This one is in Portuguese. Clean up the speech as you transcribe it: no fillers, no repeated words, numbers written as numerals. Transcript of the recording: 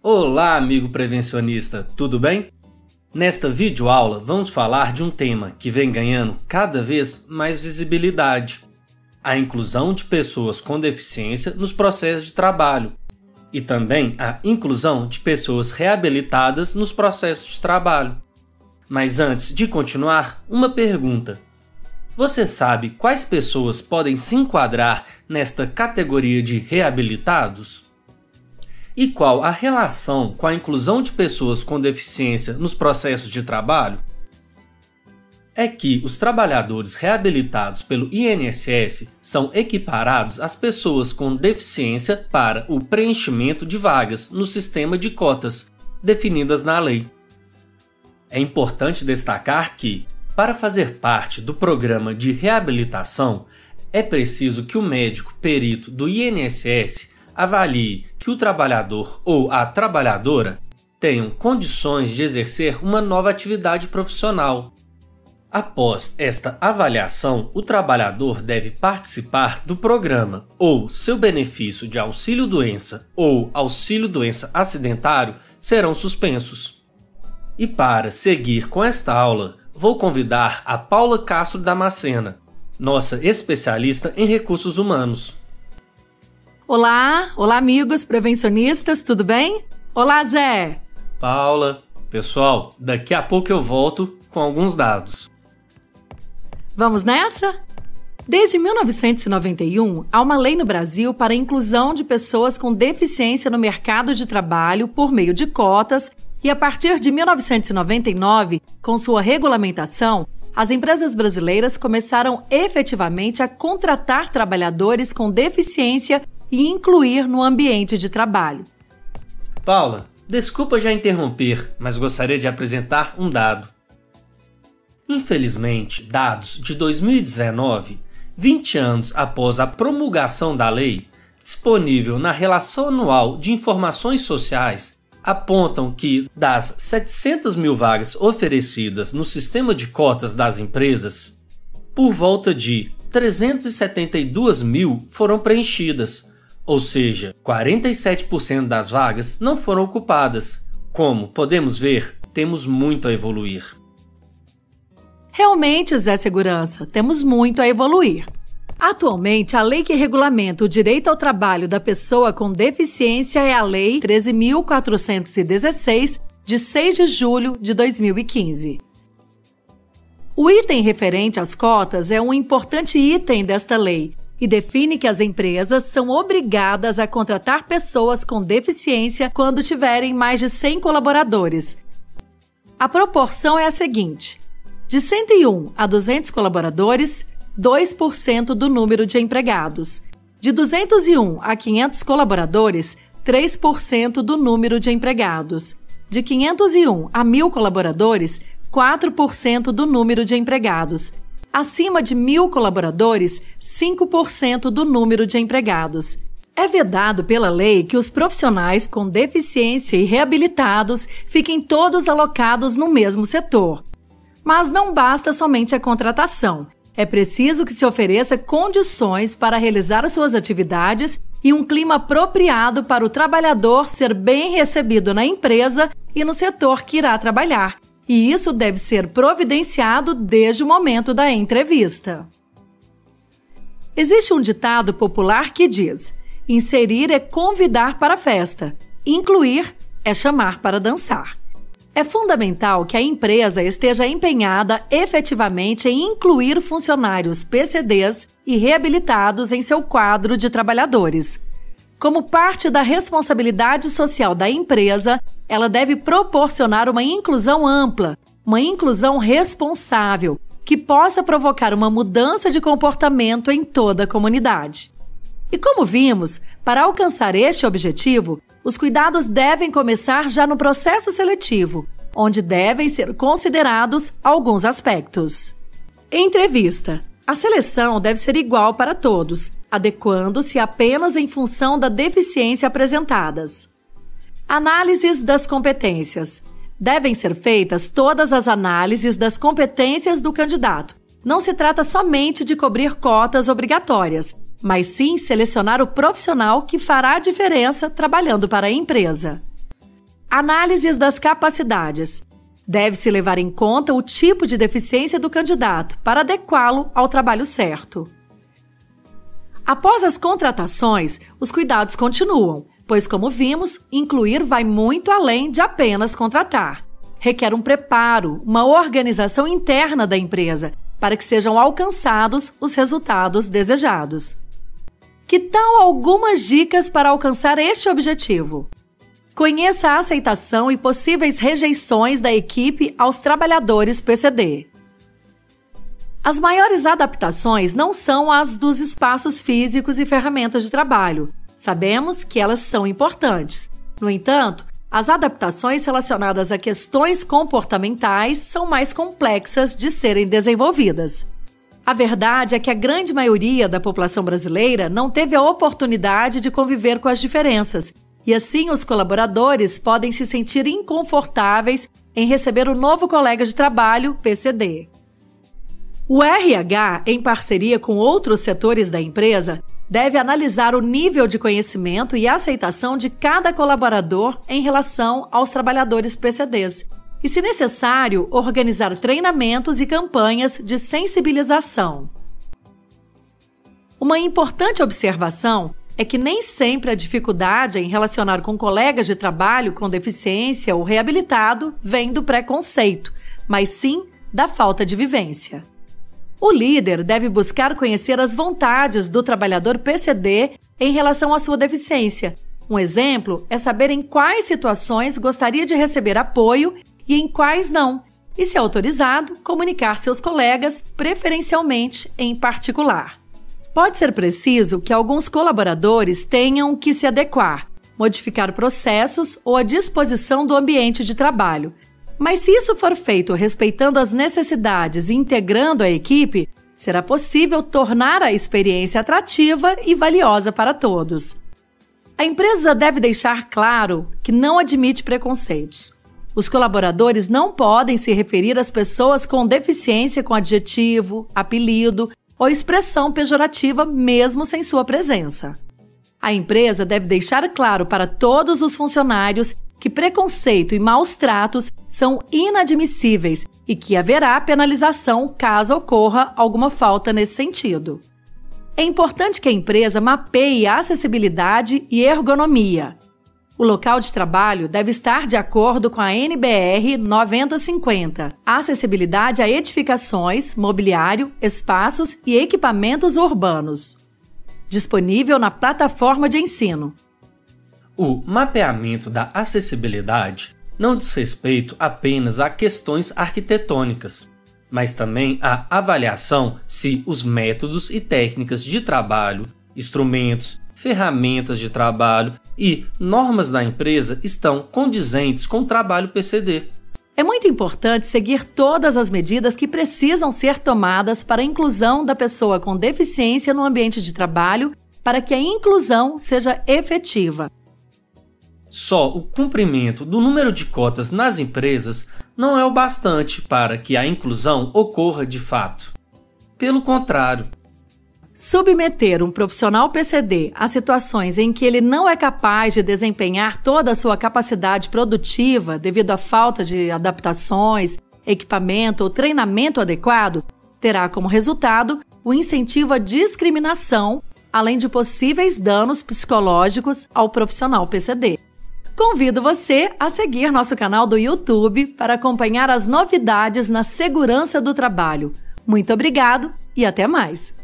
Olá, amigo prevencionista, tudo bem? Nesta videoaula vamos falar de um tema que vem ganhando cada vez mais visibilidade: a inclusão de pessoas com deficiência nos processos de trabalho e também a inclusão de pessoas reabilitadas nos processos de trabalho. Mas antes de continuar, uma pergunta. Você sabe quais pessoas podem se enquadrar nesta categoria de reabilitados? E qual a relação com a inclusão de pessoas com deficiência nos processos de trabalho? É que os trabalhadores reabilitados pelo INSS são equiparados às pessoas com deficiência para o preenchimento de vagas no sistema de cotas, definidas na lei. É importante destacar que, para fazer parte do programa de reabilitação, é preciso que o médico perito do INSS avalie que o trabalhador ou a trabalhadora tenham condições de exercer uma nova atividade profissional. Após esta avaliação, o trabalhador deve participar do programa ou seu benefício de auxílio-doença ou auxílio-doença acidentário serão suspensos. E para seguir com esta aula, vou convidar a Paula Castro Damascena, nossa especialista em recursos humanos. Olá amigos prevencionistas, tudo bem? Olá, Zé! Paula, pessoal, daqui a pouco eu volto com alguns dados. Vamos nessa? Desde 1991, há uma lei no Brasil para a inclusão de pessoas com deficiência no mercado de trabalho por meio de cotas e, a partir de 1999, com sua regulamentação, as empresas brasileiras começaram efetivamente a contratar trabalhadores com deficiência e incluir no ambiente de trabalho. Paula, desculpa já interromper, mas gostaria de apresentar um dado. Infelizmente, dados de 2019, 20 anos após a promulgação da lei, disponível na Relação Anual de Informações Sociais, apontam que, das 700 mil vagas oferecidas no sistema de cotas das empresas, por volta de 372 mil foram preenchidas, ou seja, 47% das vagas não foram ocupadas. Como podemos ver, temos muito a evoluir. Realmente, Zé Segurança, temos muito a evoluir. Atualmente, a lei que regulamenta o direito ao trabalho da pessoa com deficiência é a Lei 13.416, de 6 de julho de 2015. O item referente às cotas é um importante item desta lei e define que as empresas são obrigadas a contratar pessoas com deficiência quando tiverem mais de 100 colaboradores. A proporção é a seguinte: de 101 a 200 colaboradores, 2% do número de empregados. De 201 a 500 colaboradores, 3% do número de empregados. De 501 a 1.000 colaboradores, 4% do número de empregados. Acima de 1.000 colaboradores, 5% do número de empregados. É vedado pela lei que os profissionais com deficiência e reabilitados fiquem todos alocados no mesmo setor. Mas não basta somente a contratação. É preciso que se ofereça condições para realizar suas atividades e um clima apropriado para o trabalhador ser bem recebido na empresa e no setor que irá trabalhar. E isso deve ser providenciado desde o momento da entrevista. Existe um ditado popular que diz: inserir é convidar para a festa, incluir é chamar para dançar. É fundamental que a empresa esteja empenhada efetivamente em incluir funcionários PCDs e reabilitados em seu quadro de trabalhadores. Como parte da responsabilidade social da empresa, ela deve proporcionar uma inclusão ampla, uma inclusão responsável, que possa provocar uma mudança de comportamento em toda a comunidade. E como vimos, para alcançar este objetivo, os cuidados devem começar já no processo seletivo, onde devem ser considerados alguns aspectos. Entrevista. A seleção deve ser igual para todos, adequando-se apenas em função da deficiência apresentadas. Análises das competências. Devem ser feitas todas as análises das competências do candidato. Não se trata somente de cobrir cotas obrigatórias, mas sim selecionar o profissional que fará a diferença trabalhando para a empresa. Análises das capacidades. Deve-se levar em conta o tipo de deficiência do candidato para adequá-lo ao trabalho certo. Após as contratações, os cuidados continuam, pois, como vimos, incluir vai muito além de apenas contratar. Requer um preparo, uma organização interna da empresa, para que sejam alcançados os resultados desejados. Que tal algumas dicas para alcançar este objetivo? Conheça a aceitação e possíveis rejeições da equipe aos trabalhadores PCD. As maiores adaptações não são as dos espaços físicos e ferramentas de trabalho. Sabemos que elas são importantes. No entanto, as adaptações relacionadas a questões comportamentais são mais complexas de serem desenvolvidas. A verdade é que a grande maioria da população brasileira não teve a oportunidade de conviver com as diferenças, e assim os colaboradores podem se sentir inconfortáveis em receber o novo colega de trabalho PCD. O RH, em parceria com outros setores da empresa, deve analisar o nível de conhecimento e aceitação de cada colaborador em relação aos trabalhadores PCDs e, se necessário, organizar treinamentos e campanhas de sensibilização. Uma importante observação é que nem sempre a dificuldade em relacionar com colegas de trabalho com deficiência ou reabilitado vem do preconceito, mas sim da falta de vivência. O líder deve buscar conhecer as vontades do trabalhador PCD em relação à sua deficiência. Um exemplo é saber em quais situações gostaria de receber apoio e em quais não, e, se autorizado, comunicar seus colegas, preferencialmente em particular. Pode ser preciso que alguns colaboradores tenham que se adequar, modificar processos ou a disposição do ambiente de trabalho. Mas se isso for feito respeitando as necessidades e integrando a equipe, será possível tornar a experiência atrativa e valiosa para todos. A empresa deve deixar claro que não admite preconceitos. Os colaboradores não podem se referir às pessoas com deficiência com adjetivo, apelido ou expressão pejorativa mesmo sem sua presença. A empresa deve deixar claro para todos os funcionários que preconceito e maus tratos são inadmissíveis e que haverá penalização caso ocorra alguma falta nesse sentido. É importante que a empresa mapeie a acessibilidade e ergonomia. O local de trabalho deve estar de acordo com a NBR 9050, acessibilidade a edificações, mobiliário, espaços e equipamentos urbanos. Disponível na plataforma de ensino. O mapeamento da acessibilidade não diz respeito apenas a questões arquitetônicas, mas também a avaliação se os métodos e técnicas de trabalho, instrumentos, ferramentas de trabalho e normas da empresa estão condizentes com o trabalho PCD. É muito importante seguir todas as medidas que precisam ser tomadas para a inclusão da pessoa com deficiência no ambiente de trabalho para que a inclusão seja efetiva. Só o cumprimento do número de cotas nas empresas não é o bastante para que a inclusão ocorra de fato. Pelo contrário, submeter um profissional PCD a situações em que ele não é capaz de desempenhar toda a sua capacidade produtiva devido à falta de adaptações, equipamento ou treinamento adequado, terá como resultado o incentivo à discriminação, além de possíveis danos psicológicos ao profissional PCD. Convido você a seguir nosso canal do YouTube para acompanhar as novidades na segurança do trabalho. Muito obrigado e até mais!